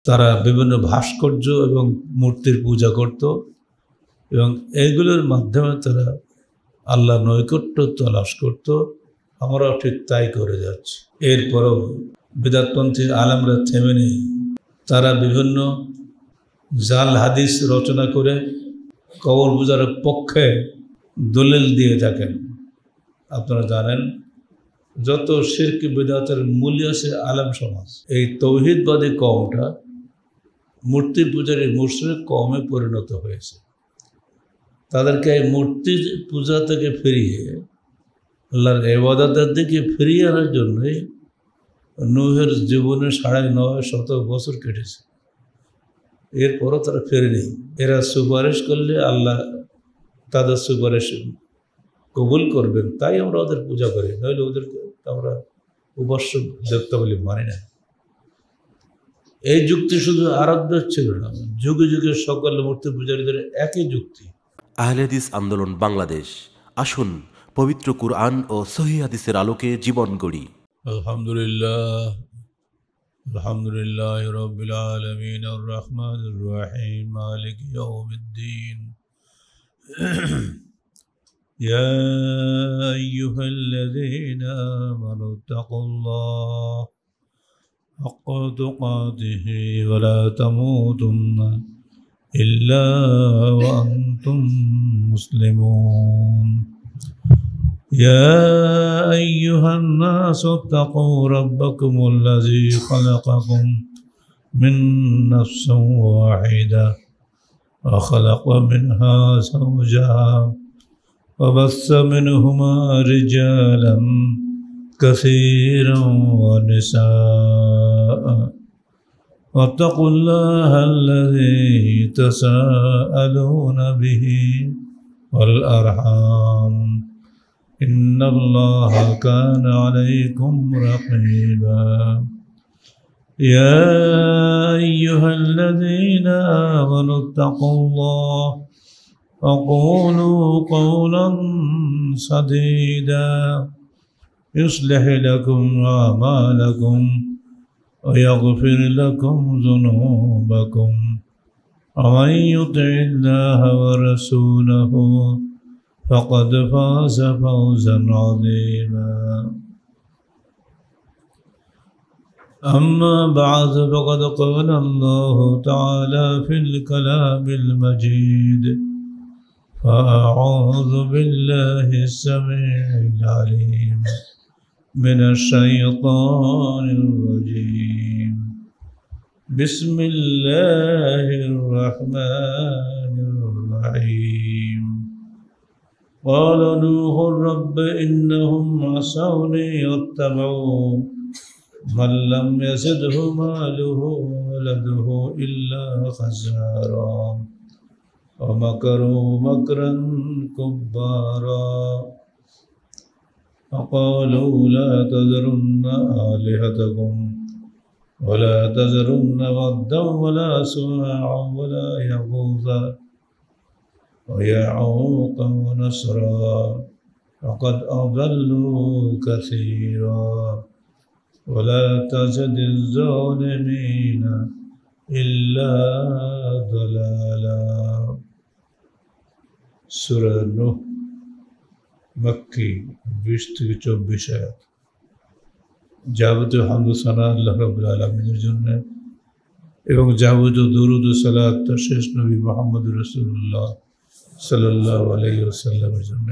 তারা বিভিন্ন ভাস্কর্য এবং মূর্তির পূজা করত এবং এগুলোর মাধ্যমে তারা আল্লাহর নৈকট্য তলাশ করত। আমরাও ঠিক তাই করে যাচ্ছি। এরপরও বিদআতপন্থী আলেমরা থেমে নেই। তারা বিভিন্ন জাল হাদিস রচনা করে কবর পূজার পক্ষে দলিল দিয়ে থাকেন। আপনারা জানেন যত শিরক বিদআতের মূল্য আছে আলেম সমাজ, এই তৌহিদবাদী কওমটা মূর্তি পূজার এই মুশরিক কওমে পরিণত হয়েছে। তাদেরকে এই মূর্তি পূজা থেকে ফিরিয়ে আল্লাহর ইবাদতের দিকে ফিরিয়ে আনার জন্যই নূহের জীবনে 950 বছর কেটেছে। এরপরও তারা ফেরেনি। এরা সুপারিশ করলে আল্লাহ তাদের সুপারিশ কবুল করবেন, তাই আমরা ওদের পূজা করি, নইলে ওদেরকে আমরা উপাস্য দেবতা বলে মানি না। এই যুক্তি শুধু আরবদের ছিল না, যুগে যুগে সকল মূর্তি পূজারীদের একই যুক্তি। আহলে হাদিস আন্দোলন বাংলাদেশ, আসুন পবিত্র কুরআন ও সহিহ হাদিসের আলোকে জীবন গড়ি। আলহামদুলিল্লাহ, আলহামদুলিল্লাহ রাব্বিল আলামিন আর রহমানির রহিম মালিক ইয়াউমিদ্দিন। ইয়া আইয়ুহাল্লাযীনা আমানু তাকুল্লাহ হাক্কা তুকাতিহি ওয়া লা তামুতুন্না ইল্লা ওয়া আনতুম মুসলিমুন। يا أيها الناس اتقوا ربكم الذي خلقكم من نفس واحدة وخلق منها زوجها وبث منهما رجالا كثيرا ونساء واتقوا الله الذي تساءلون به والأرحام إن الله كان عليكم رقيبا يا أيها الذين آمنوا اتقوا الله وقولوا قولا سديدا يصلح لكم أعمالكم ويغفر لكم ذنوبكم ومن يطع الله ورسوله فقد فاز فوزا عظيما أما بعد فقد قال الله تعالى في الكلام المجيد فأعوذ بالله السميع العليم من الشيطان الرجيم بسم الله الرحمن الرحيم قال نوح رب إنهم عصوني واتبعوا من لم يزده ماله وولده إلا خسارا ومكروا مكرا كبارا فقالوا لا تذرن آلهتكم ولا تذرن ودا ولا سواعا ولا يغوث ويعوق ونسرا وقد أضلوا كثيرا ولا تزد الظالمين إلا ضلالا। সূরা নূহ মক্কি 20-24 আয়াত। যাবতীয় হামদ ও সানা আল্লাহ রাব্বুল আলামিনের জন্য এবং যাবতীয় দুরূদ ও সালাত তার শেষ নবী মুহাম্মদ রাসূলুল্লাহ সাল্লাল্লাহু আলাইহি ওয়াসাল্লামের জন্য।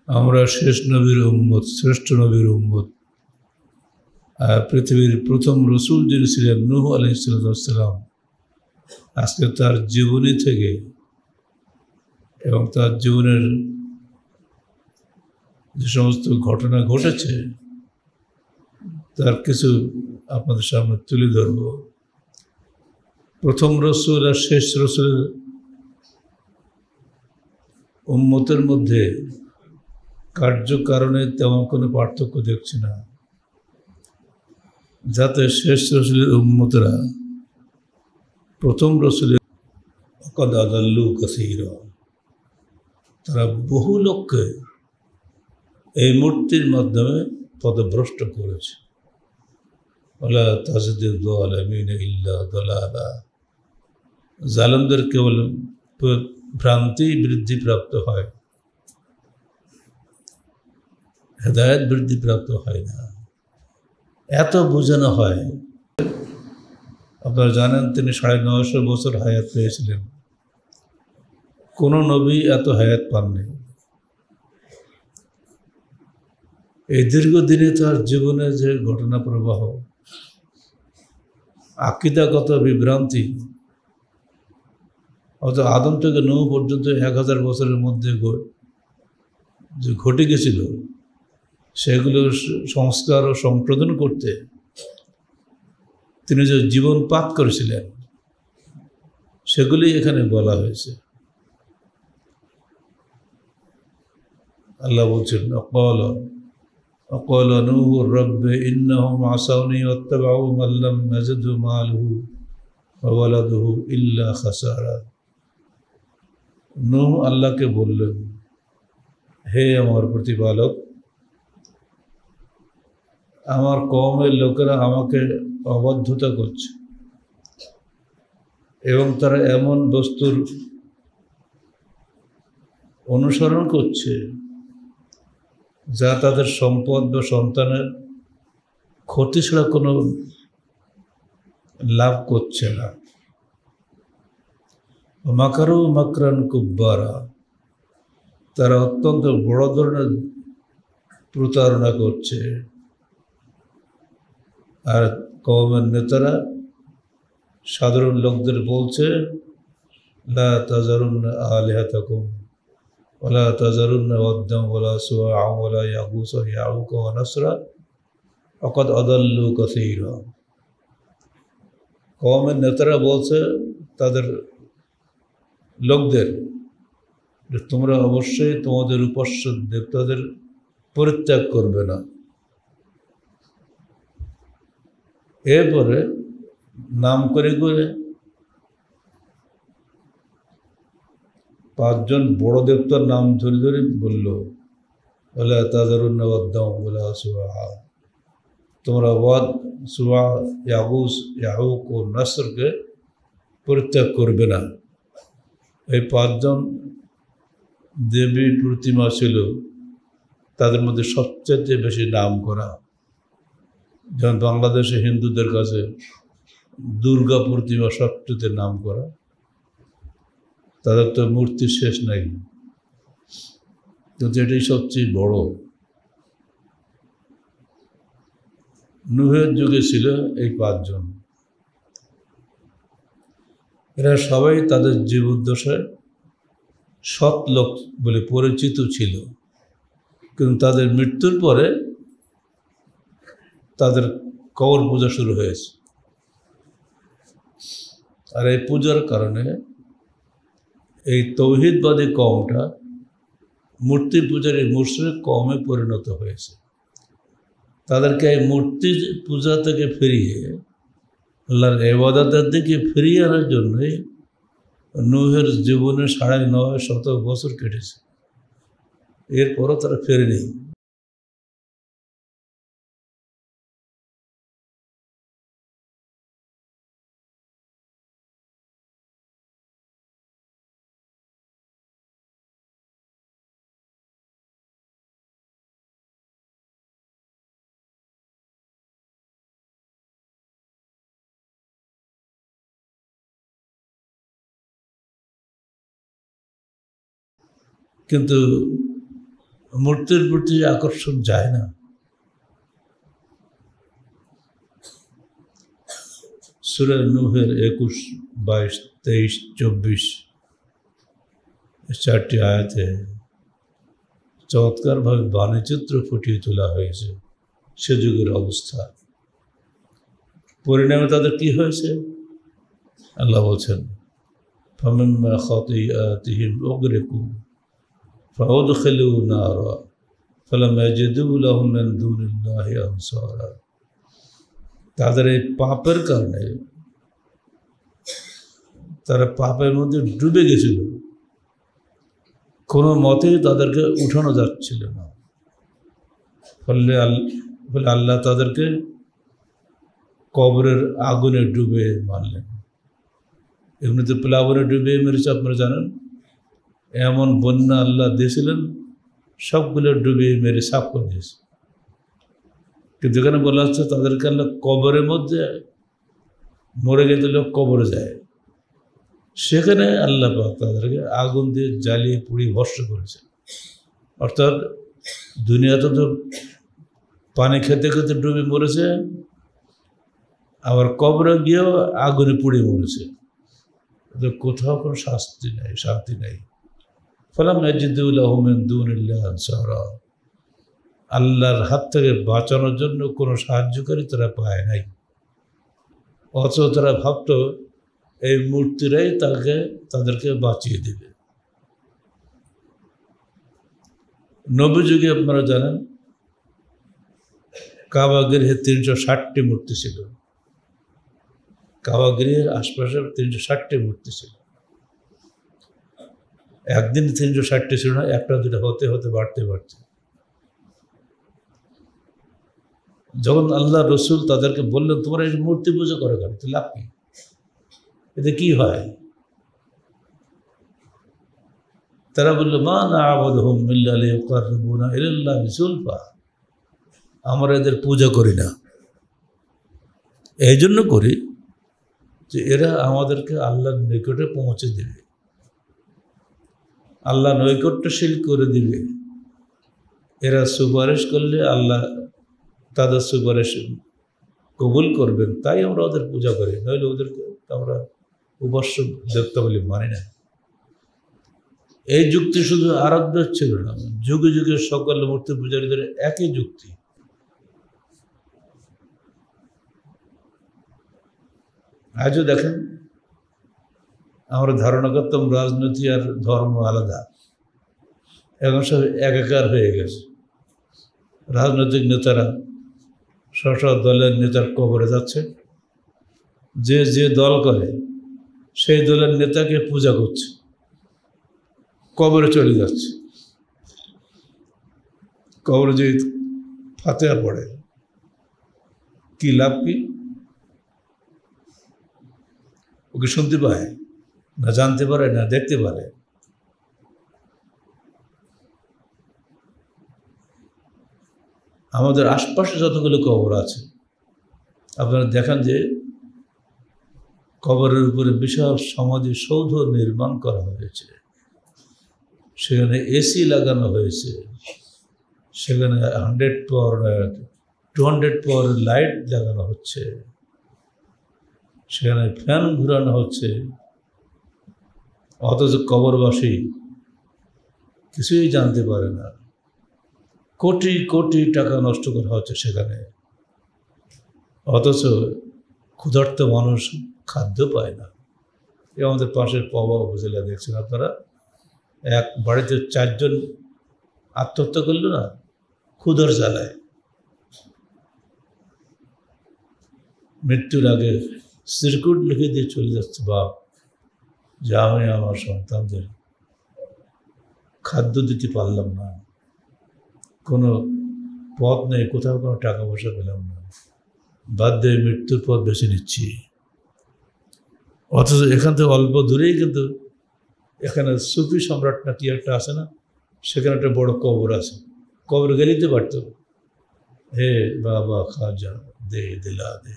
আমরা শেষ নবীর উম্মত, শ্রেষ্ঠ নবীর উম্মত। আর পৃথিবীর প্রথম রসুল যিনি ছিলেন নূহ আলাইহিস সালাম, আজকে তার জীবনী থেকে এবং তার জীবনের যে সমস্ত ঘটনা ঘটেছে তার কিছু আপনাদের সামনে তুলে ধরব। প্রথম রসুল আর শেষ রসুলের উম্মতের মধ্যে কার্যকারণে তেমন কোনো পার্থক্য দেখছি না, যাতে শেষ রসুলের উম্মতরা প্রথম রসুলের কদ আযাল্লু কাসীরা, তারা বহু লোককে এই মূর্তির মাধ্যমে পথভ্রষ্ট করেছে। ওয়ালা তাজিদিজ যালিমিনা ইল্লা দালালা। জালেমদের কেবল ভ্রান্তি বৃদ্ধিপ্রাপ্ত হয়, হেদায়েত বৃদ্ধিপ্রাপ্ত হয় না। এত বোঝানো হয়। আপনারা জানেন তিনি 950 বছর হায়াত পেয়েছিলেন। কোনো নবী এত হায়াত পাননি। এই দীর্ঘদিনে তার জীবনে যে ঘটনা প্রবাহ, আকীদাগত বিভ্রান্তি, অত আদম থেকে নূহ পর্যন্ত 1000 বছরের মধ্যে যে ঘটে গেছিল, সেগুলোর সংস্কার ও সংশোধন করতে তিনি যে জীবনপাত করেছিলেন, সেগুলি এখানে বলা হয়েছে। আল্লাহ বলছেন, وقال نوح رب إنهم عصوني واتبعوا من لم يزده ماله وولده إلا خسارا। নূহ আল্লাহকে বললেন, হে আমার প্রতিপালক, আমার কওমের লোকেরা আমাকে অবাধ্যতা করছে এবং তারা এমন বস্তুর অনুসরণ করছে যা তাদের সম্পদ বা সন্তানের ক্ষতি ছাড়া কোনো লাভ করছে না। মাকারু মাকরান কুব্বারা, তারা অত্যন্ত বড় ধরনের প্রতারণা করছে। আর কওমের নেতারা সাধারণ লোকদের বলছে, লা তাজারুন্না আলিহাতাকুম ওয়ালা তাজারুন্না ওয়াদ্দাম ওয়ালা সুওয়া ওয়ালা ইয়াগুস ওয়া ইয়াউক ওয়া নাসরা ওয়াকাদ আদাল্লু কাসীরা। কওমের নেতারা বলছে তাদের লোকদের যে তোমরা অবশ্যই তোমাদের উপাস্য দেবতাদের পরিত্যাগ করবে না। এরপরে নাম করে করে 5জন বড় দেবতার নাম ধরে ধরে বলল, ওয়ালা তাজারুন্না ওয়াদ্দাম ওয়ালা সুওয়া, তোমরা ওয়াদ, সুওয়া, ইয়াগুস, ইয়াউক ও নাসরকে পরিত্যাগ করবে না। এই 5জন দেবী প্রতিমা ছিল, তাদের মধ্যে সবচেয়ে বেশি নাম করা। যেমন বাংলাদেশে হিন্দুদের কাছে দুর্গা প্রতিমা সবচেয়ে নাম করা, তাদের তো মূর্তি শেষ নাই, কিন্তু এটাই সবচেয়ে বড়। নূহের যুগে ছিল এই 5জন। এরা সবাই তাদের জীবদ্দশায় সৎ লোক বলে পরিচিত ছিল, কিন্তু তাদের মৃত্যুর পরে তাদের কবর পূজা শুরু হয়েছে। আর এই পূজার কারণে এই তৌহিদবাদী কওমটা মূর্তি পূজার এই মুশরিক কওমে পরিণত হয়েছে। তাদেরকে এই মূর্তি পূজা থেকে ফিরিয়ে আল্লাহর ইবাদতের দিকে ফিরিয়ে আনার জন্যই নূহের জীবনে 950 বছর কেটেছে। এরপরও তারা ফেরেনি। কিন্তু মূর্তির প্রতি আকর্ষণ যায় না। সূরা নূহের 21, 22, 23, 24 4টি আয়াতে চমৎকারভাবে বাণীচিত্র ফুটিয়ে তোলা হয়েছে সে যুগের অবস্থা। পরিণামে তাদের কি হয়েছে আল্লাহ বলছেন, ফামিম্মা খাতিআতিহিম উগরিকু ফাউদখিলু নারা ফালাম ইয়াজিদু লাহুম মিন দুনিল্লাহি আনসারা। তাদের এই পাপের কারণে তারা পাপের মধ্যে ডুবে গেছিল, কোনো মতেই তাদেরকে উঠানো যাচ্ছিল না। ফলে আল্লাহ তাদেরকে কবরের আগুনে ডুবে মারলেন। এমনিতে প্লাবনে ডুবে মেরেছে, আপনারা জানেন। এমন বন্যা আল্লাহ দিয়েছিলেন, সবগুলো ডুবে মেরে সাফ করে দিয়েছে। কিন্তু এখানে বলা হচ্ছে তাদেরকে আল্লাহ কবরের মধ্যে, মরে গেলে লোক কবরে যায়, সেখানে আল্লাহ পাক তাদেরকে আগুন দিয়ে জ্বালিয়ে পুড়িয়ে ভস্ম করেছে। অর্থাৎ দুনিয়াতে তো পানি খেতে খেতে ডুবে মরেছে, আবার কবরে গিয়েও আগুনে পুড়ে মরেছে। কোথাও কোনো শাস্তি নেই, শান্তি নেই। ফালাম ইয়াজিদু লাহুম মিন দুনিল্লাহি আনসারা, আল্লাহর হাত থেকে বাঁচানোর জন্য কোনো সাহায্যকারী তারা পায় নাই। অথচ তারা ভাবত এই মূর্তিরাই তাদেরকে বাঁচিয়ে দেবে। নবী যুগে আপনারা জানেন কাবা গৃহে 360টি মূর্তি ছিল। কাবা গৃহের আশপাশে 360টি মূর্তি ছিল। একদিন 360টি ছিল না, একটা দুটো হতে হতে বাড়তে বাড়তে, যখন আল্লাহ রসুল তাদেরকে বললেন তোমরা এই মূর্তি পুজো করো কেন, তো লাভ কি, এতে কি হয়? তারা বললো মা না'বুদুহুম ইল্লা লিয়ুকাররিবুনা ইলাল্লাহি যুলফা, আমরা এদের পূজা করি না, এই জন্য করি যে এরা আমাদেরকে আল্লাহর নিকটে পৌঁছে দেবে, আল্লাহ নৈকট্যশীল করে দিবে। এরা সুপারিশ করলে আল্লাহ তাদের সুপারিশ কবুল করবেন, তাই আমরা ওদের পূজা করি, নইলে ওদেরকে আমরা উপাস্য দেবতা বলে মানি না। এই যুক্তি শুধু আরবদের ছিল না, যুগে যুগে সকল মূর্তি পূজারীদের একই যুক্তি। আজও দেখেন, আমরা ধারণা করতাম রাজনীতি আর ধর্ম আলাদা, এখন সব একাকার হয়ে গেছে। রাজনৈতিক নেতারা স্ব দলের নেতার কবরে যাচ্ছে, যে যে দল করে সেই দলের নেতাকে পূজা করছে, কবরে চলে যাচ্ছে। কবরে যদি ফাতিহা পড়ে কি লাভ, কি ওকে শুনতে পায় না, জানতে পারে না, দেখতে পারে। আমাদের আশপাশে যতগুলো কবর আছে আপনারা দেখেন যে কবরের উপরে বিশাল সমাধি সৌধ নির্মাণ করা হয়েছে, সেখানে এসি লাগানো হয়েছে, সেখানে 100 পাওয়ার 200 পাওয়ারের লাইট লাগানো হচ্ছে, সেখানে ফ্যান ঘুরানো হচ্ছে। অথচ কবরবাসী কিছুই জানতে পারে না, কোটি কোটি টাকা নষ্ট করা হচ্ছে সেখানে। অথচ ক্ষুধার্ত মানুষ খাদ্য পায় না। এ আমাদের পাশের পাওয়া উপজেলা দেখছেন আপনারা, এক বাড়িতে 4 জন আত্মহত্যা করলো না, ক্ষুধার জ্বালায়। মৃত্যুর আগে সিরকুট লিখে দিয়ে চলে যাচ্ছে বাপ, যে আমি আমার সন্তানদের খাদ্য দিতে পারলাম না, কোনো পথ নেই, কোথাও কোনো টাকা পয়সা পেলাম না, বাধ্য হয়ে মৃত্যুর পথ বেছে নিচ্ছি। অথচ এখান থেকে অল্প দূরেই কিন্তু এখানে সুফি সম্রাট না কি একটা আছে না, সেখানে একটা বড় কবর আছে, কবর গেলেই তো পারত, হে বাবা খাজা দে দিলা দে,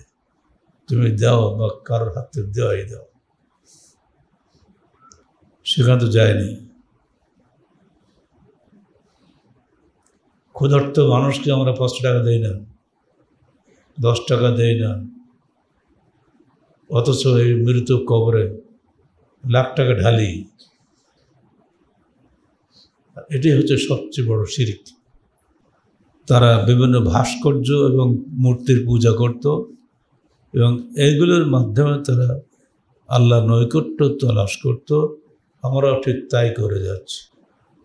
তুমি দাও বা কারোর হাত থেকে দেওয়াই দাও। সেখানে তো যায়নি। ক্ষুধার্ত মানুষকে আমরা 5 টাকা দেই না, 10 টাকা দেই না, অথচ এই মৃত কবরে লাখ টাকা ঢালি। এটাই হচ্ছে সবচেয়ে বড় শিরক। তারা বিভিন্ন ভাস্কর্য এবং মূর্তির পূজা করত এবং এইগুলোর মাধ্যমে তারা আল্লাহ নৈকট্য তালাশ করত। আমরাও ঠিক তাই করে যাচ্ছি।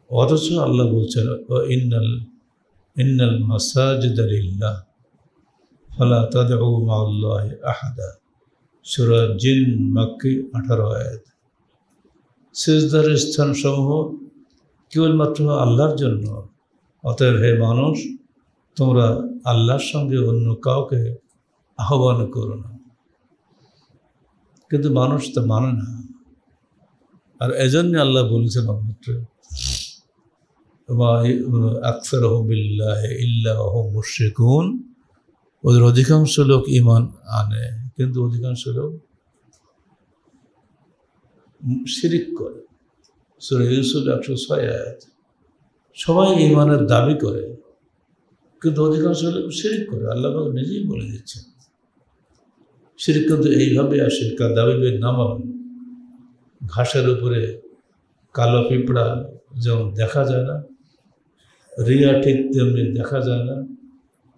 অথচ আল্লাহ বলছেন ইন্নাল মাসাজিদা লিল্লাহ ফালা তাদউ মা'আল্লাহি আহাদা, সূরা জিন মাক্কি 18 আয়াত। সিজদার স্থানসমূহ কেবলমাত্র আল্লাহর জন্য, অতএব হে মানুষ তোমরা আল্লাহর সঙ্গে অন্য কাউকে আহ্বান করো না, কিন্তু মানুষ তা মানে না। আর এজন্য আল্লাহ বলেছেন অন্যত্র, আকসারহুম বিল্লাহি ইল্লা হুম মুশরিকুন, ওদের অধিকাংশ লোক ঈমান আনে কিন্তু অধিকাংশ লোক শিরিক করে। সূরা ইউসুফ 106 আয়াত। সবাই ঈমানের দাবি করে কিন্তু অধিকাংশ লোক শিরিক করে। আল্লাহ পাক নিজেই বলে দিচ্ছেন শিরিক কিন্তু এইভাবে আসে, কাদাবিবে নামাম, ঘাসের উপরে কালো পিঁপড়া যেমন দেখা যায় না, রিয়া ঠিক তেমনি দেখা যায় না,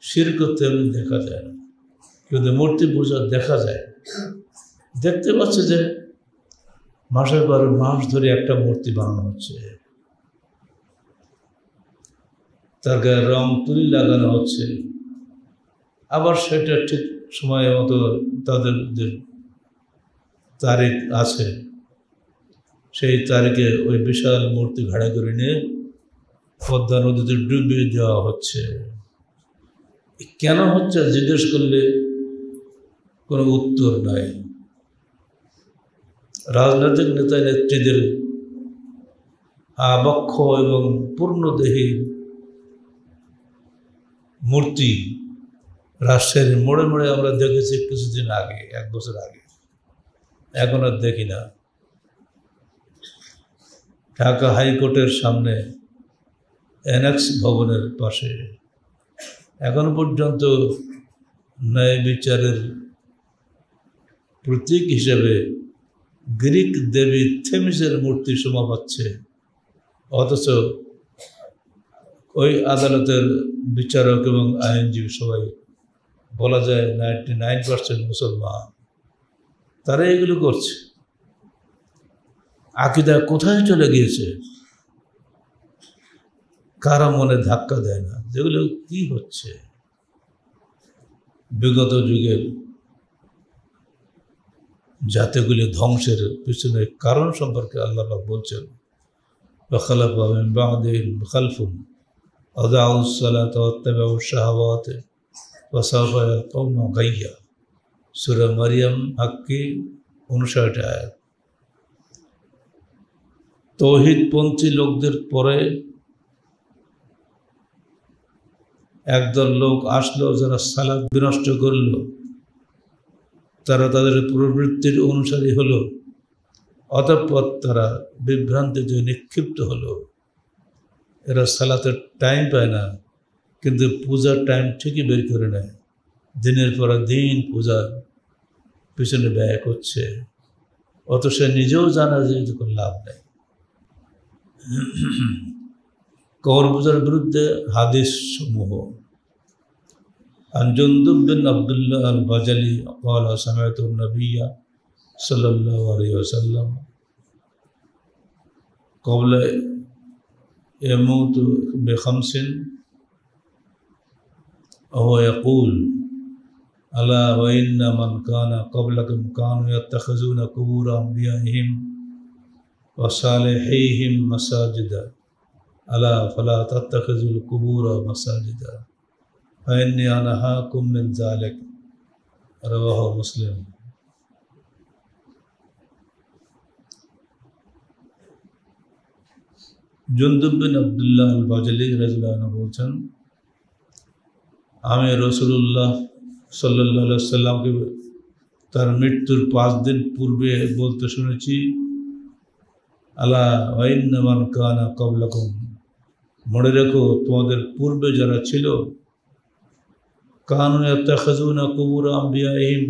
শিরক তেমনি দেখা যায় না। কিন্তু মূর্তি পূজা দেখা যায়। দেখতে পাচ্ছে যে মাসের পর মাস ধরে একটা মূর্তি বানানো হচ্ছে, তার গায়ে রং তুলি লাগানো হচ্ছে, আবার সেটা ঠিক সময় মতো তাদের যে তারিখ আছে সেই তারিখে ওই বিশাল মূর্তি ভাড়া করে নিয়ে পদ্মা নদীতে ডুবিয়ে দেওয়া হচ্ছে। কেন হচ্ছে জিজ্ঞেস করলে কোনো উত্তর নাই। রাজনৈতিক নেতা নেত্রীদের আবক্ষ এবং পূর্ণদেহী মূর্তি রাজশাহীর মোড়ে মোড়ে আমরা দেখেছি কিছুদিন আগে, 1 বছর আগে, এখন আর দেখি না। ঢাকা হাইকোর্টের সামনে অ্যানেক্স ভবনের পাশে এখনো পর্যন্ত ন্যায় বিচারের প্রতীক হিসেবে গ্রিক দেবী থেমিসের মূর্তি শোভা পাচ্ছে, অথচ ওই আদালতের বিচারক এবং আইনজীবী সবাই বলা যায় 99% মুসলমান। তারা এগুলো করছে। আকীদা কোথায় চলে গিয়েছে কারা মনে ধাক্কা দেয় না। যেগুলো কি হচ্ছে বিগত যুগের জাতিগুলি ধ্বংসের পিছনে কারণ সম্পর্কে আল্লাহ পাক বলছেন, ওয়াখালাফা মিন বা'দিহিম খালফুন আদাউস সালাতা ওয়াত্তাবাউশ শাহাওয়াতি ওয়াসাউফা ইয়ালকাউনা গায়্যা। সূরা মারইয়াম হাক্কি 59 আয়াত। তৌহিদপন্থী লোকদের পরে একদল লোক আসলো যারা সালাত বিনষ্ট করল, তারা তাদের প্রবৃত্তির অনুসারী হলো, অতঃপর তারা বিভ্রান্তিতে নিক্ষিপ্ত হলো। এরা সালাতের টাইম পায় না কিন্তু পূজার টাইম ঠিকই বের করে নেয়, দিনের পর দিন পূজার পিছনে ব্যয় করছে, অত সে নিজেও জানা যে এটুকু লাভ নেই। কবর পূজার বিরুদ্ধে হাদিস সমূহ। عن جندب بن عبد الله البجلي قال سمعت النبي صلى الله عليه وسلم قبل يموت ب5 وهو يقول ألا وإن من كان قبلكم كانوا يتخذون قبور أنبيائهم وصالحيهم مساجدا ألا فلا تتخذوا القبور مساجدا فإني أنهاكم من ذلك رواه مسلم। জুনদুব বিন আব্দুল্লাহ আল বাজলি রাদিয়াল্লাহু আনহু বলছেন, আমি রাসূলুল্লাহ সাল্লাল্লাহু আলাইহি ওয়াসাল্লামকে তার মৃত্যুর 5 দিন পূর্বে বলতে শুনেছি, আলা ওয়া ইন্না মান কানা ক্বাবলাকুম, মনে রেখো তোমাদের পূর্বে যারা ছিল, কানু ইয়াত্তাখিযুনা কুবুর আম্বিয়াইহিম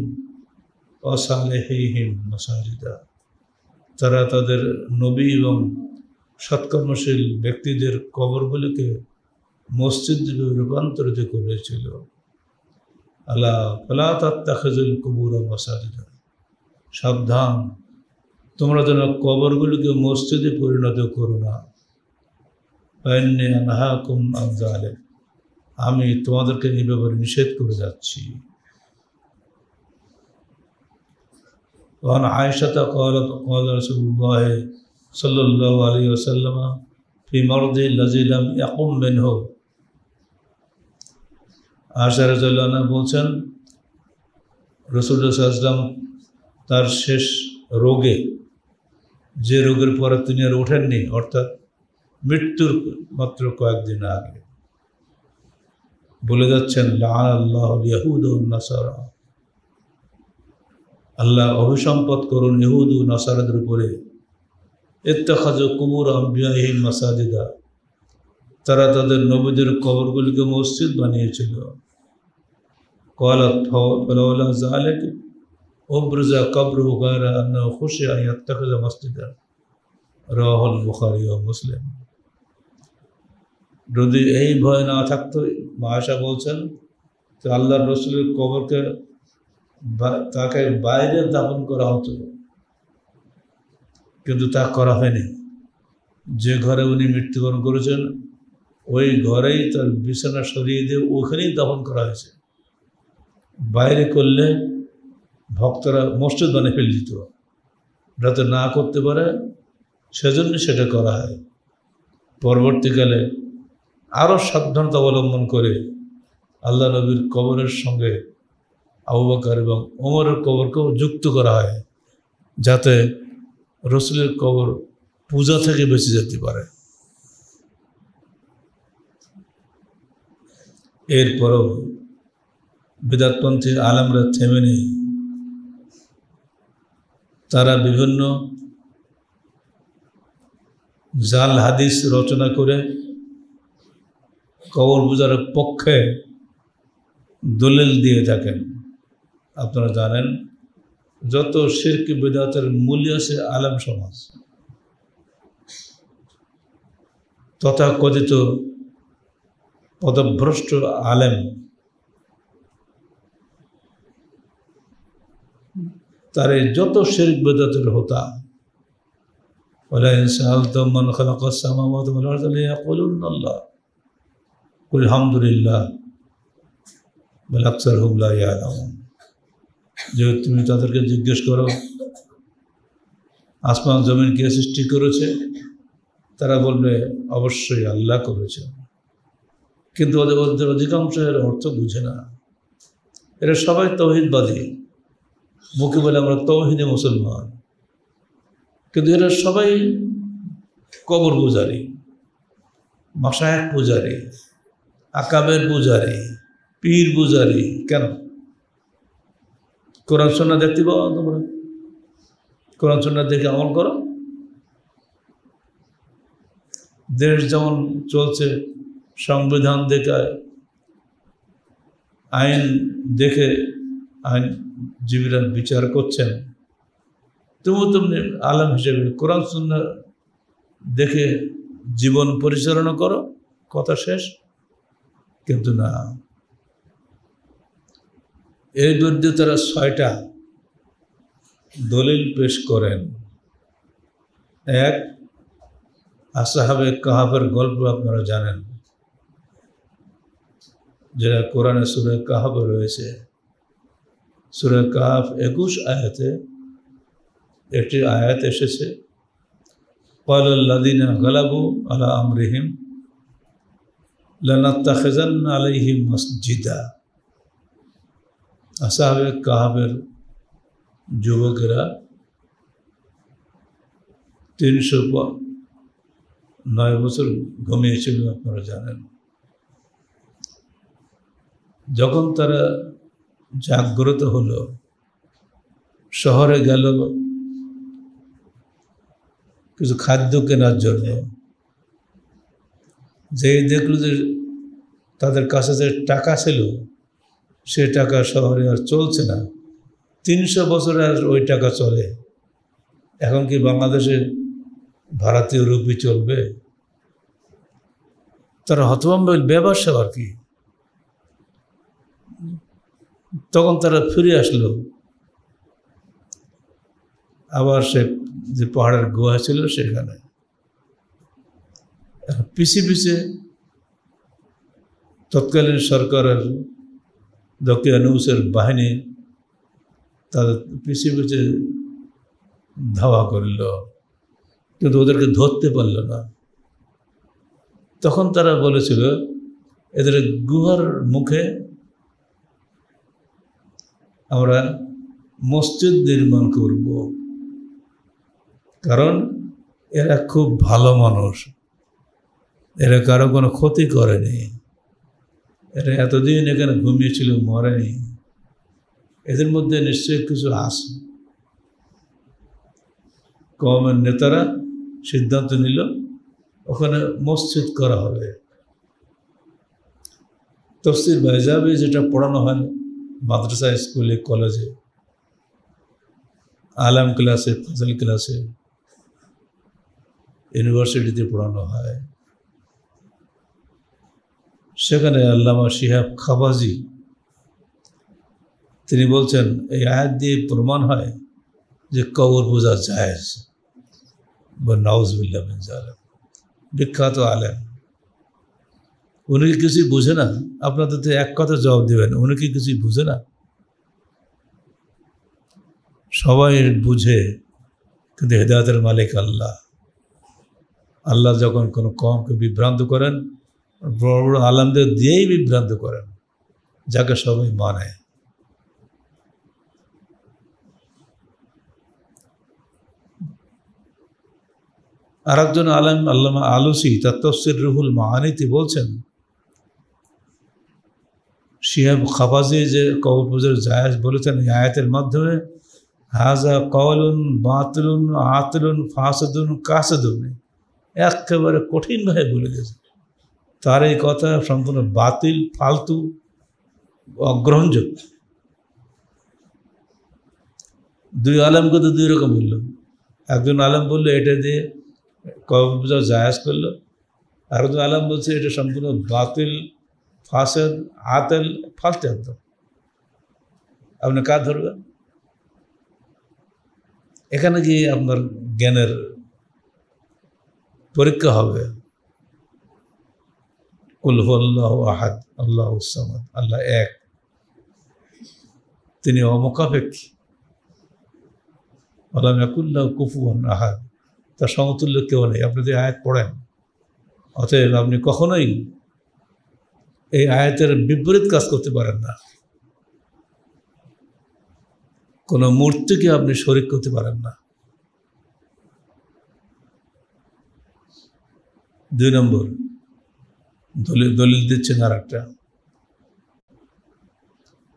ওয়া সালিহিহিম মাসাজিদা, তারা তাদের নবী এবং সৎকর্মশীল ব্যক্তিদের কবরগুলিকে মসজিদ রূপান্তরিত করেছিল। আলা ফালা তাত্তাখিযুল কুবুর মাসাজিদা, সাবধান তোমরা যেন কবরগুলিকে মসজিদে পরিণত করো না। ফাইন্নী আনহাকুম আন যালিক, আমি তোমাদেরকে এই ব্যাপারে নিষেধ করে যাচ্ছি। وعن عائشة قالت قال رسول الله صلى الله عليه وسلم في مرضه الذي لم يقم منه। আয়েশা রাদিয়াল্লাহু আনহা বলছেন, রাসূলুল্লাহ সাল্লাল্লাহু আলাইহি ওয়াসাল্লাম তার শেষ রোগে, যে রোগের পরে তিনি আর ওঠেননি, অর্থাৎ মৃত্যুর মাত্র কয়েকদিন আগে বলে যাচ্ছেন, লাআনাল্লাহুল ইয়াহুদা ওয়ান নাসারা, আল্লাহ অভিসম্পদ করুন ইহুদ ও নাসারাদের উপরে, ইত্তাখাযু কুবুর আম্বিয়াইহিম মাসাজিদা, তারা তাদের নবীদের কবরগুলিকে মসজিদ বানিয়েছিল। ক্বালাত ফালাউলা যালিক উবরিজা কবরুহু গায়রা আন্নাহু খুশিয়া আন ইয়াত্তাখিযা মাসজিদান, রাওয়াহুল বুখারী ওয়া মুসলিম। যদি এই ভয় না থাকতো, মা আয়েশা বলছেন যে আল্লাহর রসুলের কবরকে তাকে বাইরে দাফন করা হতো, কিন্তু তা করা হয়নি। যে ঘরে উনি মৃত্যুবরণ করেছেন ওই ঘরেই তার বিছানা সরিয়ে দিয়ে ওখানেই দাফন করা হয়েছে। বাইরে করলে ভক্তরা মসজিদ বানিয়ে ফেলে দিত, যাতে না করতে পারে সেজন্য সেটা করা হয়। পরবর্তীকালে আরও সাবধানতা অবলম্বন করে আল্লাহ নবীর কবরের সঙ্গে আবু বকর এবং ওমরের কবরকেও যুক্ত করা হয়, যাতে রসুলের কবর পূজা থেকে বেঁচে যেতে পারে। এরপরও বিদআতপন্থী আলেমরা থেমে নেই, তারা বিভিন্ন জাল হাদিস রচনা করে কবর পূজার পক্ষে দলিল দিয়ে থাকেন। আপনারা জানেন, যত শিরক বিদআতের মূল্য আছে আলেম সমাজ, তথাকথিত পদভ্রষ্ট আলেম, তার যত শিরক বিদআতের হোতা, ওয়ালা ইন সাআলতুম মান খালাকাস সামাওয়াতি ওয়াল আরদা লায়াকুলুন্না আল্লাহ কুল হামদুলিল্লাহ বাল আকসারহুম লা ইয়ালামুন। যে তুমি তাদেরকে জিজ্ঞেস করো আসমান জমিন কে সৃষ্টি করেছে, তারা বলবে অবশ্যই আল্লাহ করেছে, কিন্তু ওদের অধিকাংশ এর অর্থ বুঝে না। এরা সবাই তাওহীদবাদী, মুখে বলে আমরা তাওহীদে মুসলমান, কিন্তু এরা সবাই কবর পূজারী, মাশায়েখ পূজারী, আকাবের পূজারী, পীর পূজারী। কেন? কোরআন সুন্নাহ দেখতে পাও তোমরা? কোরআন সুন্নাহ দেখে আমল করো। দেশ যেমন চলছে, সংবিধান দেখে, আইন দেখে আইনজীবীরা বিচার করছেন, তুমি আলেম হিসেবে কোরআন সুন্নাহ দেখে জীবন পরিচালনা করো, কথা শেষ। কিন্তু না, এর বিরুদ্ধে তারা 6টা দলিল পেশ করেন। এক, আসহাবে কাহাফের গল্প আপনারা জানেন, যেটা কোরআনে সূরা কাহাফে রয়েছে। সূরা কাহাফ 21 আয়াতে একটি আয়াত এসেছে, ক্বালাল্লাযীনা গালাবু আলা আমরিহিম লানাত্তাখিযান্না আলাইহিম মাসজিদা। আসহাবে কাহাফের যুবকেরা 309 বছর ঘুমিয়েছিল, আপনারা জানেন। যখন তারা জাগ্রত হলো, শহরে গেল কিছু খাদ্য কেনার জন্য, যেই দেখল যে তাদের কাছে যে টাকা ছিল সে টাকা শহরে আর চলছে না। 300 বছরে আর ওই টাকা চলে। এখন কি বাংলাদেশে ভারতীয় রুপি চলবে? তারা হতভম্ব, ব্যবসা আর কি। তখন তারা ফিরে আসলো, আবার সে যে পাহাড়ের গুহা ছিল সেখানে। পিছে পিছে তৎকালীন সরকারের দকিয়ানুসের বাহিনী তাদের পিছে পিছে ধাওয়া করল, কিন্তু ওদেরকে ধরতে পারল না। তখন তারা বলেছিল এদের গুহার মুখে আমরা মসজিদ নির্মাণ করব, কারণ এরা খুব ভালো মানুষ, এরা কারো কোনো ক্ষতি করেনি, এরা এতদিন এখানে ঘুমিয়েছিল, মরেনি, এদের মধ্যে নিশ্চয়ই কিছু আছে। কওমের নেতারা সিদ্ধান্ত নিল ওখানে মসজিদ করা হবে। তফসির বাইজাবে যেটা পড়ানো হয় মাদ্রাসা, স্কুলে, কলেজে, আলাম ক্লাসে, ফাজল ক্লাসে, ইউনিভার্সিটিতে পড়ানো হয়, সেখানে আল্লামা শিহাব খাবাজি তিনি বলছেন এই আয়াত দিয়ে প্রমাণ হয় যে কবর পূজা জায়েজ, বা নাউজুবিল্লাহ মিন যালিক। বিখ্যাত আলেম, উনি কি কিছুই বুঝে না? আপনাদের তো এক কথা জবাব দেবেন, উনি কি কিছুই বুঝে না? সবাই বুঝে, কিন্তু হেদায়েতের মালিক আল্লাহ। আল্লাহ যখন কোনো কওমকে বিভ্রান্ত করেন, বড় বড় আলেমদের দিয়েই বিভ্রান্ত করেন, যাকে সবাই মানে। আর একজন আলেম আল্লামা আলুসি তার তাফসীর রুহুল মাআনিতে বলছেন শিহাব খাবাজি যে কবর পূজার জায়েজ বলেছেন এই আয়াতের মাধ্যমে, হাজা কওলুন বাতিলুন আতিলুন ফাসিদুন কাসিদুন, একেবারে কঠিনভাবে বলে গেছে। তার এই কথা সম্পূর্ণ বাতিল, ফালতু, অগ্রহণযোগ্য। দুই আলেমকে তো দুই রকম বলল। একজন আলেম বললো এটা দিয়ে কবর পূজা জায়েজ করলো, আর একজন আলেম বলছে এটা সম্পূর্ণ বাতিল, ফাসেদ, আতেল, ফালতু একদম। আপনি কার ধরবেন? এখানে গিয়ে আপনার জ্ঞানের পরীক্ষা হবে। কুল হুয়াল্লাহু আহাদ আল্লাহুস সামাদ, আল্লাহ এক, তিনি অমুখাপেক্ষী। ওয়ালাম ইয়াকুল লাহু কুফুয়ান আহাদ, তার সমতুল্য কেউ নেই। আপনি যদি আয়াত পড়েন, অতএব আপনি কখনোই এই আয়াতের বিপরীত কাজ করতে পারেন না। কোনো মূর্তিকে আপনি শরীক করতে পারেন না। 2 নম্বর দলিল দিচ্ছেন আর একটা,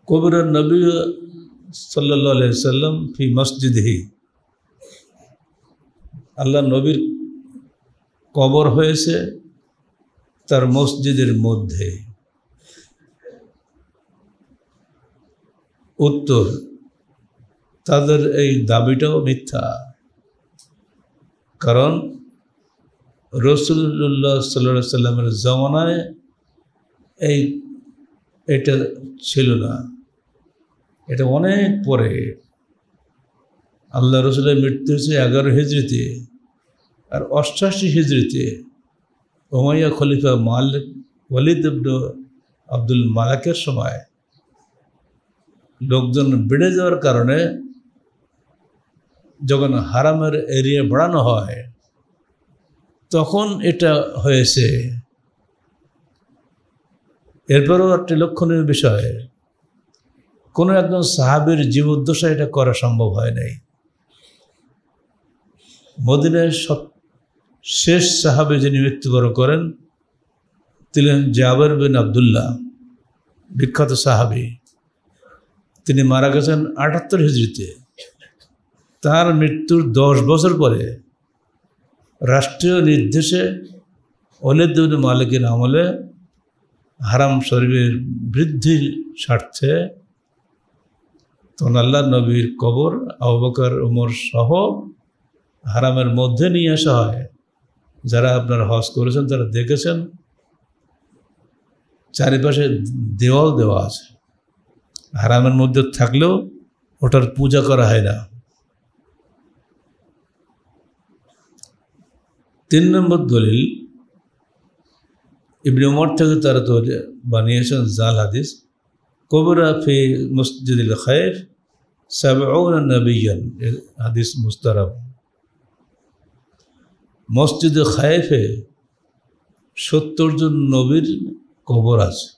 কবরের নবী সাল্লাল্লাহু আলাইহি সাল্লাম ফি মসজিদিহি, আল্লাহ নবীর কবর হয়েছে তার মসজিদের মধ্যে। উত্তর, তাদের এই দাবিটাও মিথ্যা, কারণ রাসূলুল্লাহ সাল্লাল্লাহু আলাইহি সাল্লামের জামানায় এটা ছিল না, এটা অনেক পরে। আল্লাহ রসুলের মৃত্যু হয়েছে 11 হিজরিতে, আর 88 হিজরিতে উমাইয়া খলিফা মালিক ওয়ালিদ ইবনে আব্দুল মালিকের সময় লোকজন বেড়ে যাওয়ার কারণে যখন হারামের এরিয়া বাড়ানো হয় তখন এটা হয়েছে। এরপরও একটি লক্ষণীয় বিষয়, কোনো একজন সাহাবীর জীবদ্দশায় এটা করা সম্ভব হয় নাই। মদিনার শেষ সাহাবী যিনি মৃত্যুবরণ করেন তিনি জাবের বিন আবদুল্লাহ, বিখ্যাত সাহাবী। তিনি মারা গেছেন 78 হিজরিতে। তার মৃত্যুর 10 বছর পরে রাষ্ট্রীয় নির্দেশে ওয়ালিদ ইবনে মালিকের আমলে হারাম শরীফের বৃদ্ধির স্বার্থে তখন আল্লাহ নবীর কবর আবু বকর, ওমর সহ হারামের মধ্যে নিয়ে আসা হয়। যারা আপনার হজ করেছেন তারা দেখেছেন চারিপাশে দেওয়াল দেওয়া আছে, হারামের মধ্যে থাকলেও ওটার পূজা করা হয় না। 3 নম্বর দলিল, ইবনে উমর থেকে তারা তো বানিয়েছেন জাল হাদিস, কবরা ফি মসজিদুল খায়ফ 70 নবিয়ান, হাদিস মুস্তারাব। মসজিদে খায়ফে 70 জন নবীর কবর আছে।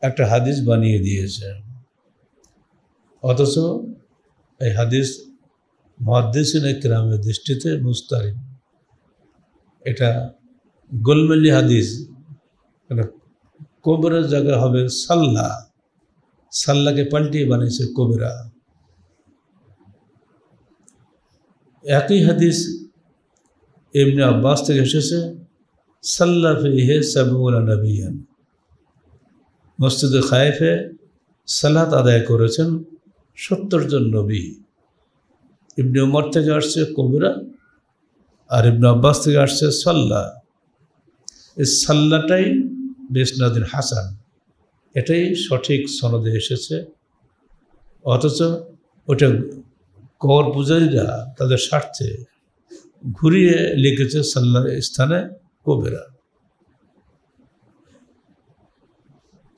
একটা হাদিস বানিয়ে দিয়েছে, অথচ এই হাদিস মুহাদ্দিসিনে কেরামের দৃষ্টিতে মুস্তারিব। এটা গোলমেলি হাদিস। কবিরার জায়গা হবে সাল্লা, সাল্লাকে পাল্টিয়ে বানিয়েছে কবিরা। একই হাদিস ইবনে আব্বাস থেকে এসেছে, সাল্লা ফিহে সাবউনা নবিয়ান, মসজিদে খায়েফে সালাত আদায় করেছেন 70 জন নবী। ইবনে উমর থেকে আসছে কবিরা, আর ইবনে আব্বাস থেকে আসছে সাল্লা। এই সাল্লাটাই বিসনাদিন হাসান, এটাই সঠিক সনদে এসেছে। অথচ ওটা কবর পূজারীরা তাদের স্বার্থে ঘুরিয়ে লিখেছে সাল্লার স্থানে কবিরা।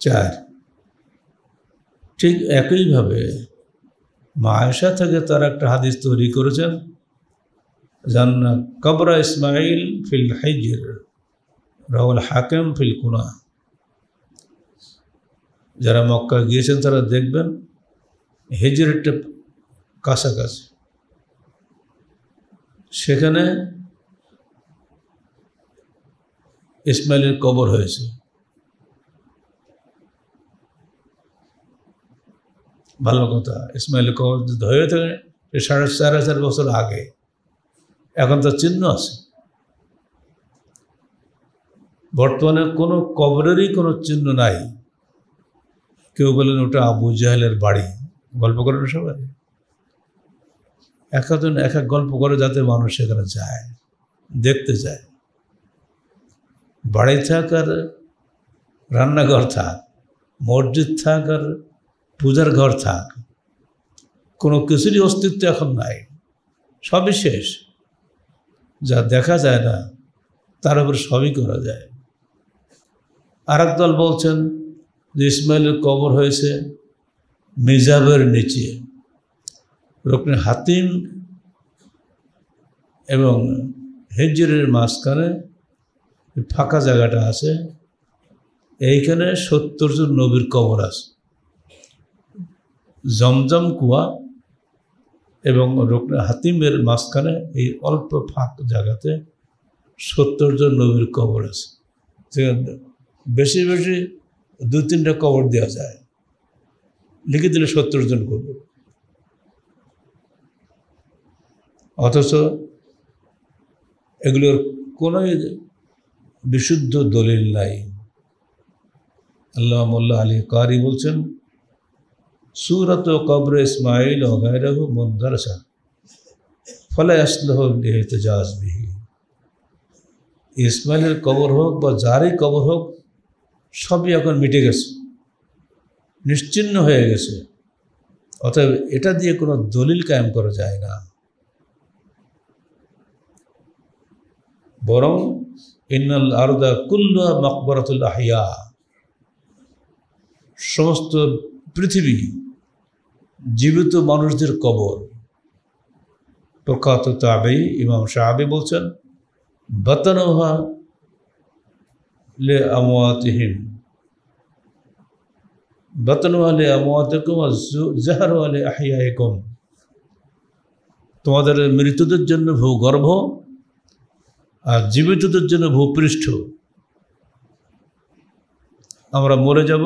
4, ঠিক একইভাবে মা আয়েশা থেকে তারা একটা হাদিস তৈরি করেছেন, জান্না কবরা ইসমাইল ফিল হাইজির, রাহুল হাকিম ফিল কুনা। যারা মক্কা গিয়েছেন তারা দেখবেন হিজরটা কাছাকাছি, সেখানে ইসমাইলের কবর হয়েছে। ভালো কথা, ইসমাইলের কবর যদি হয়ে থাকে 4,500 বছর আগে, এখন তার চিহ্ন আছে। বর্তমানে কোনো কবরেরই কোনো চিহ্ন নাই। কেউ বলেন ওটা আবু জাহেলের বাড়ি, গল্প করেন সবাই, এক এক গল্প করে, যাতে মানুষ সেখানে যায়, দেখতে যায়। বাড়ি থাক আর রান্নাঘর থাক, মসজিদ থাক আর পূজার ঘর থাক, কোনো কিছুরই অস্তিত্ব এখন নাই, সবই শেষ। যা দেখা যায় না তার উপর সবই করা যায়। আর একদল বলছেন যে ইসমাইলের কবর হয়েছে মিজাবের নিচে, রুকনে হাতিম এবং হিজরের মাঝখানে ফাঁকা জায়গাটা আছে, এইখানে 70 জন নবীর কবর আছে। জমজম কুয়া এবং রুকনে হাতিমের মাঝখানে এই অল্প ফাঁক জায়গাতে 70 জন নবীর কবর আছে। বেশি বেশি 2-3টা কবর দেওয়া যায়, লিখে দিলে 70 জন কবর। অথচ এগুলোর কোনো বিশুদ্ধ দলিল নাই। আল্লামা মোল্লা আলী কারি বলছেন, সূরাত কবর ইসমাইল ও গায়রহু মুনদারসা ফালা ইয়াসলুহু লিহতিজাজ বিহি। ইসমাইলের কবর হোক বা যারই কবর হোক, সবই এখন মিটে গেছে, নিশ্চিহ্ন হয়ে গেছে। অতএব এটা দিয়ে কোনো দলিল কায়েম করা যায় না। বরং ইন্নাল আরদা কুল্লুহা মাকবারাতুল আহিয়া, সমস্ত পৃথিবী জীবিত মানুষদের কবর। প্রখ্যাত তাবেঈ ইমাম শাআবী বলছেন, বাতানুহা লে আমওয়াতিহিম, বাতানুহা লে আমওয়াতিকুম ওয়া যাহরুহা লে আহিয়াইকুম। তোমাদের মৃতদের জন্য ভূগর্ভ আর জীবিতদের জন্য ভূপৃষ্ঠ। আমরা মরে যাব,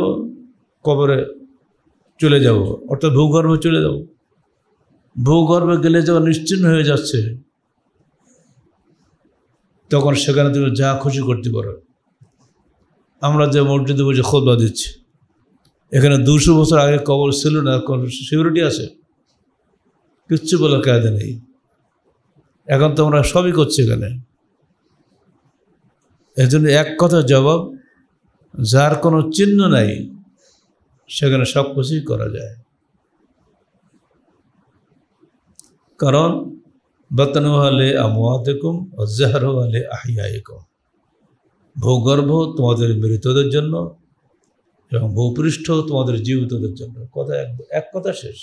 কবরে চলে যাব, অর্থাৎ ভূগর্ভে চলে যাব। ভূগর্ভে গেলে যখন নিশ্চিহ্ন হয়ে যাচ্ছে, তখন সেখানে তুমি যা খুশি করতে পারো। আমরা যে মসজিদে বসে খুতবা দিচ্ছি, এখানে 200 বছর আগে কবর ছিল না, কোন সিকিউরিটি আছে? কিচ্ছু বলার কায়দা নেই। এখন তো আমরা সবই করছি এখানে। এর জন্য এক কথা জবাব, যার কোনো চিহ্ন নাই সেখানে সব কিছুই করা যায়। কারণ বাতানুহা লে আমওয়াতিকুম ওয়া যাহরুহা লে আহিয়াইকুম, ভূগর্ভ তোমাদের মৃতদের জন্য এবং ভূপৃষ্ঠ তোমাদের জীবিতদের জন্য। কথা এক কথা শেষ।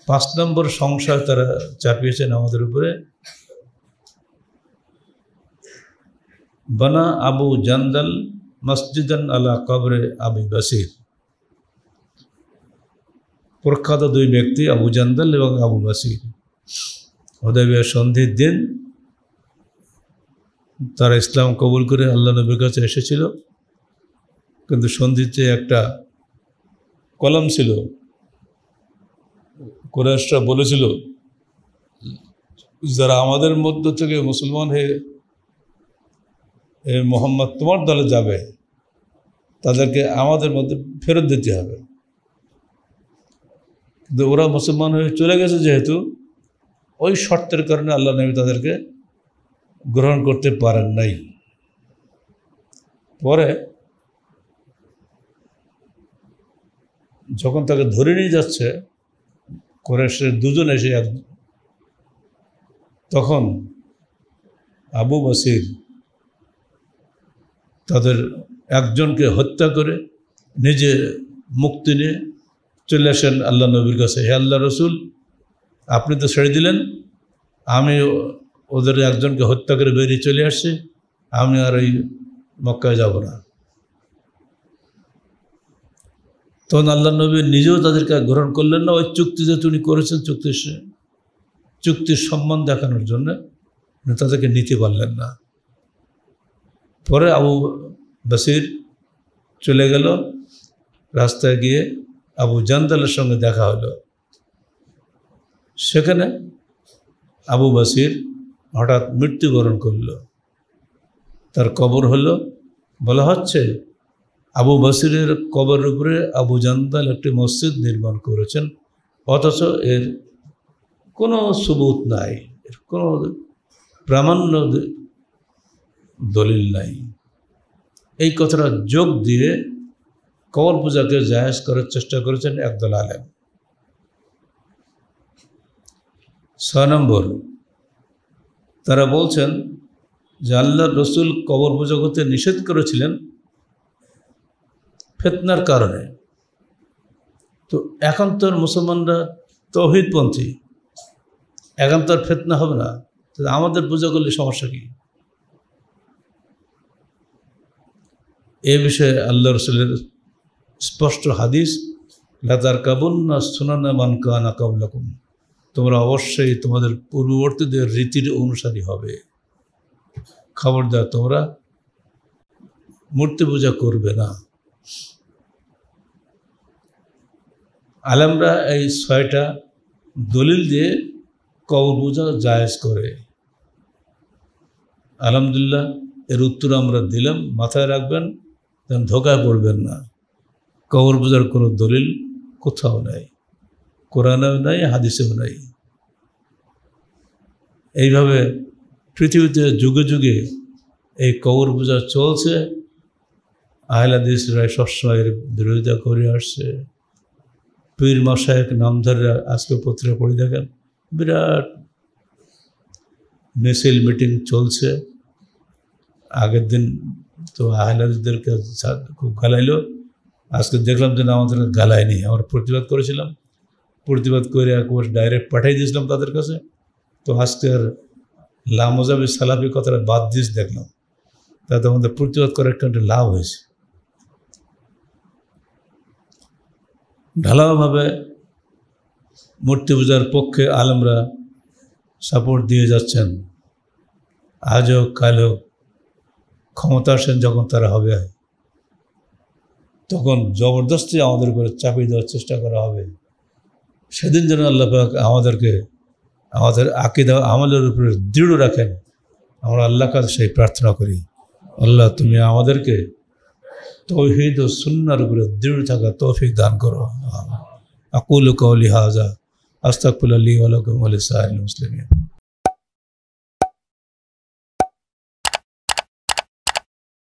5 নম্বর সংশয় তারা চাপিয়েছেন আমাদের উপরে। বানা আবু জান্দাল মসজিদান আলা কবরে আবি বাসির। প্রখ্যাত দুই ব্যক্তি আবু জান্দাল এবং আবু বাসির হুদায়বিয়া সন্ধির দিন তারা ইসলাম কবুল করে আল্লাহ নবীর কাছে এসেছিল, কিন্তু সন্ধিতে একটা কলম ছিল। কুরাইশরা বলেছিল, যারা আমাদের মধ্য থেকে মুসলমান হয়ে মোহাম্মদ তোমার দলে যাবে তাদেরকে আমাদের মধ্যে ফেরত দিতে হবে। কিন্তু ওরা মুসলমান হয়ে চলে গেছে যেহেতু, ওই শর্তের কারণে আল্লাহ নবী তাদেরকে গ্রহণ করতে পারেন নাই। পরে যখন তাকে ধরে নিয়ে যাচ্ছে কুরাইশের দুজন এসে, তখন আবু বাসির তাদের একজনকে হত্যা করে নিজে মুক্তি নিয়ে চলে আসেন আল্লাহ নবীর কাছে। হে আল্লাহ রসুল, আপনি তো ছেড়ে দিলেন, আমি ওদের একজনকে হত্যা করে বেরিয়ে চলে আসছি, আমি আর ওই মক্কায় যাব না। তখন আল্লাহ নবী নিজেও তাদেরকে গ্রহণ করলেন না। ওই চুক্তি যে তিনি করেছেন, চুক্তির সম্মান দেখানোর জন্য তাদেরকে নিতে পারলেন না। পরে আবু বাসির চলে গেল, রাস্তায় গিয়ে আবু জান্দালের সঙ্গে দেখা হলো। সেখানে আবু বাসির হঠাৎ মৃত্যুবরণ করল। তার কবর হলো, বলা হচ্ছে আবু বাসিরের কবরের উপরে আবু জান্দাল একটি মসজিদ নির্মাণ করেছেন, অথচ এর কোনো সুবুত নাই, এর কোনো প্রামাণ্য দলিল নাই। এই কথাটা যোগ দিয়ে কবর পূজাকে জায়েজ করার চেষ্টা করেছেন একদল আলেম। 6 নম্বর, তারা বলছেন যে আল্লাহর রসুল কবর পূজা করতে নিষেধ করেছিলেন ফিতনার কারণে। তো এখন তো মুসলমানরা তৌহিদপন্থী, এখন তো আর ফিতনা হবে না, আমাদের পূজা করলে সমস্যা কি? এ বিষয়ে আল্লাহ রসুলের স্পষ্ট হাদিস, লা তারকাবুন্না সুনানা মান কানা ক্বাবলাকুম, তোমরা অবশ্যই তোমাদের পূর্ববর্তীদের রীতির অনুসারী হবে। খবরদার তোমরা মূর্তি পূজা করবে না। আলেমরা এই 6টা দলিল দিয়ে কবর পূজা জায়েজ করে। আলহামদুলিল্লাহ, এর উত্তর আমরা দিলাম, মাথায় রাখবেন, যেন ধোকায় পড়বেন না। কবর পূজার কোনো দলিল কোথাও নাই, কোরআনেও নাই, হাদিসেও নাই। এইভাবে পৃথিবীতে যুগে যুগে এই কবর পূজা চলছে। আহলে হাদিসরা সবসময় এর বিরোধিতা করে আসছে। পীর মাশায়েখ নামধারীরা আজকে পত্রিকা পড়ে দেখেন, বিরাট মিছিল মিটিং চলছে। আগের দিন তো আহলে হাদিসদেরকে খুব গালাইলো, আজকে দেখলাম যে না, আমাদের গালায়নি। আমরা প্রতিবাদ করেছিলাম, প্রতিবাদ করে একবার ডাইরেক্ট পাঠিয়ে দিয়েছিলাম তাদের কাছে। তো আজকের লামজাবি সালাফি কথাটা বাদ দিস দেখলাম, তাতে আমাদের প্রতিবাদ করার একটা লাভ হয়েছে। ঢালাওভাবে মূর্তি পূজার পক্ষে আলেমরা সাপোর্ট দিয়ে যাচ্ছেন। আজ হোক কাল হোক, ক্ষমতাসীন যখন তারা হবে, তখন জবরদস্তি আমাদের উপরে চাপিয়ে দেওয়ার চেষ্টা করা হবে। সেদিন যেন আল্লাহ পাক আমাদেরকে আমাদের আকীদা আমলের উপরে দৃঢ় রাখেন। আমরা আল্লাহর কাছে সেই প্রার্থনা করি, আল্লাহ তুমি আমাদেরকে তৌহিদ ও সুন্নাহর উপরে দৃঢ় থাকা তৌফিক দান করো। আকুলু কওলি হাযা আস্তাগফিরুল্লাহ লি ওয়া লাকুম ওয়া লিসাইরিল মুসলিমিন।